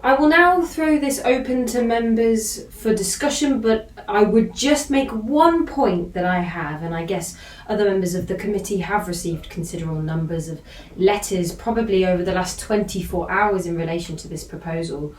I will now throw this open to members for discussion, but I would just make one point that I have, and I guess other members of the committee have received considerable numbers of letters, probably over the last 24 hours in relation to this proposal.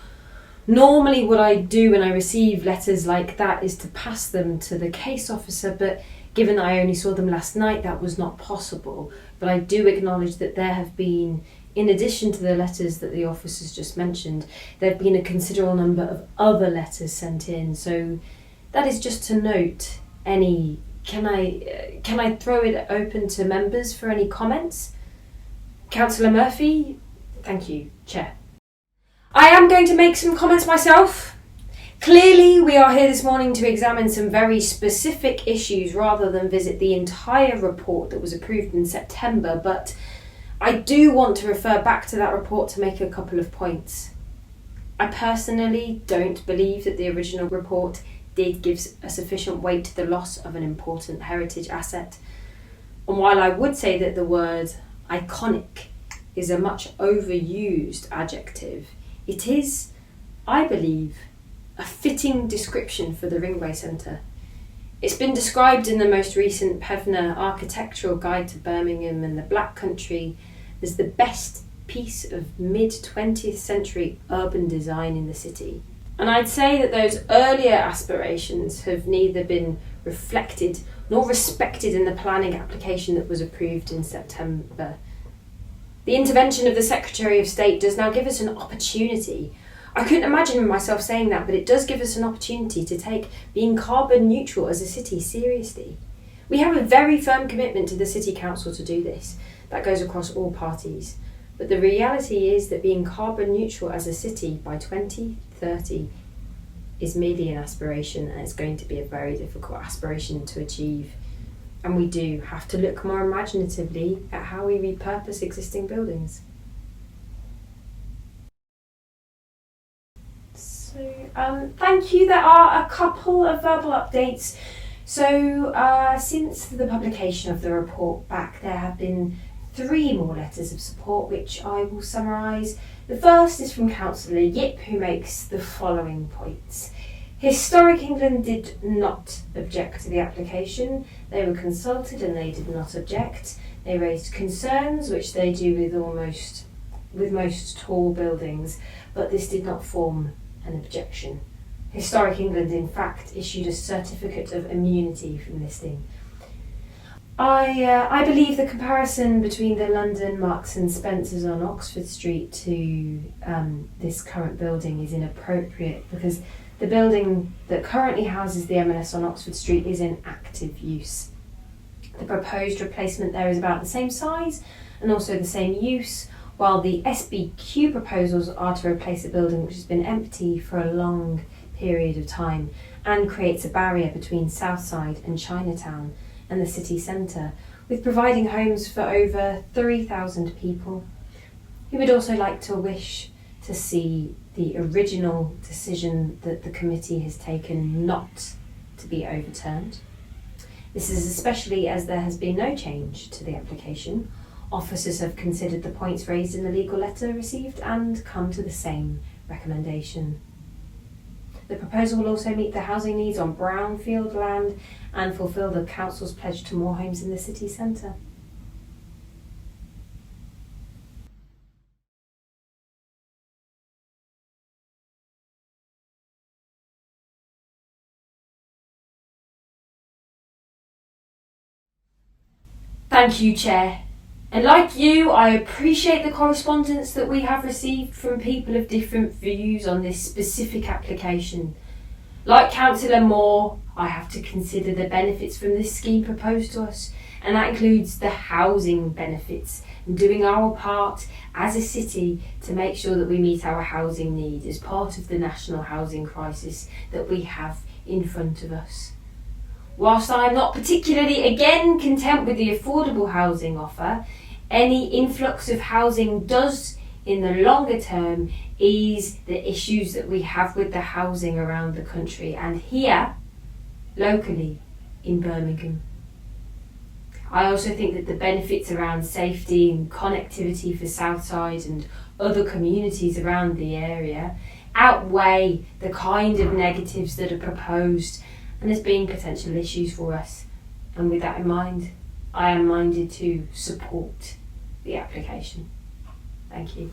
Normally what I do when I receive letters like that is to pass them to the case officer, but given that I only saw them last night, that was not possible. But I do acknowledge that there have been, in addition to the letters that the officers just mentioned, there have been a considerable number of other letters sent in. So that is just to note any. Can I throw it open to members for any comments? Councillor Murphy? Thank you, Chair. I am going to make some comments myself. Clearly, we are here this morning to examine some very specific issues rather than visit the entire report that was approved in September, but I do want to refer back to that report to make a couple of points. I personally don't believe that the original report did give a sufficient weight to the loss of an important heritage asset. And while I would say that the word iconic is a much overused adjective, it is, I believe, a fitting description for the Ringway Centre. It's been described in the most recent Pevner Architectural Guide to Birmingham and the Black Country as the best piece of mid-20th century urban design in the city. And I'd say that those earlier aspirations have neither been reflected nor respected in the planning application that was approved in September. The intervention of the Secretary of State does now give us an opportunity. I couldn't imagine myself saying that, but it does give us an opportunity to take being carbon neutral as a city seriously. We have a very firm commitment to the City Council to do this. That goes across all parties. But the reality is that being carbon neutral as a city by 2030 is merely an aspiration, and it's going to be a very difficult aspiration to achieve. And we do have to look more imaginatively at how we repurpose existing buildings. So, thank you. There are a couple of verbal updates. So, since the publication of the report back, there have been 3 more letters of support, which I will summarise. The first is from Councillor Yip, who makes the following points. Historic England did not object to the application. They were consulted and they did not object. They raised concerns, which they do with most tall buildings, but this did not form an objection. Historic England, in fact, issued a certificate of immunity from listing. I believe the comparison between the London Marks and Spencers on Oxford Street to this current building is inappropriate, because the building that currently houses the M&S on Oxford Street is in active use. The proposed replacement there is about the same size and also the same use, while the SBQ proposals are to replace a building which has been empty for a long period of time and creates a barrier between Southside and Chinatown and the city centre, with providing homes for over 3,000 people. We would also like to wish to see the original decision that the committee has taken not to be overturned. This is especially as there has been no change to the application. Officers have considered the points raised in the legal letter received and come to the same recommendation. The proposal will also meet the housing needs on brownfield land and fulfil the council's pledge to more homes in the city centre. Thank you, Chair. And like you, I appreciate the correspondence that we have received from people of different views on this specific application. Like Councillor Moore, I have to consider the benefits from this scheme proposed to us, and that includes the housing benefits and doing our part as a city to make sure that we meet our housing need as part of the national housing crisis that we have in front of us. Whilst I am not particularly again content with the affordable housing offer, any influx of housing does in the longer term ease the issues that we have with the housing around the country and here locally in Birmingham. I also think that the benefits around safety and connectivity for Southside and other communities around the area outweigh the kind of negatives that are proposed and as being potential issues for us. And with that in mind, I am minded to support the application. Thank you.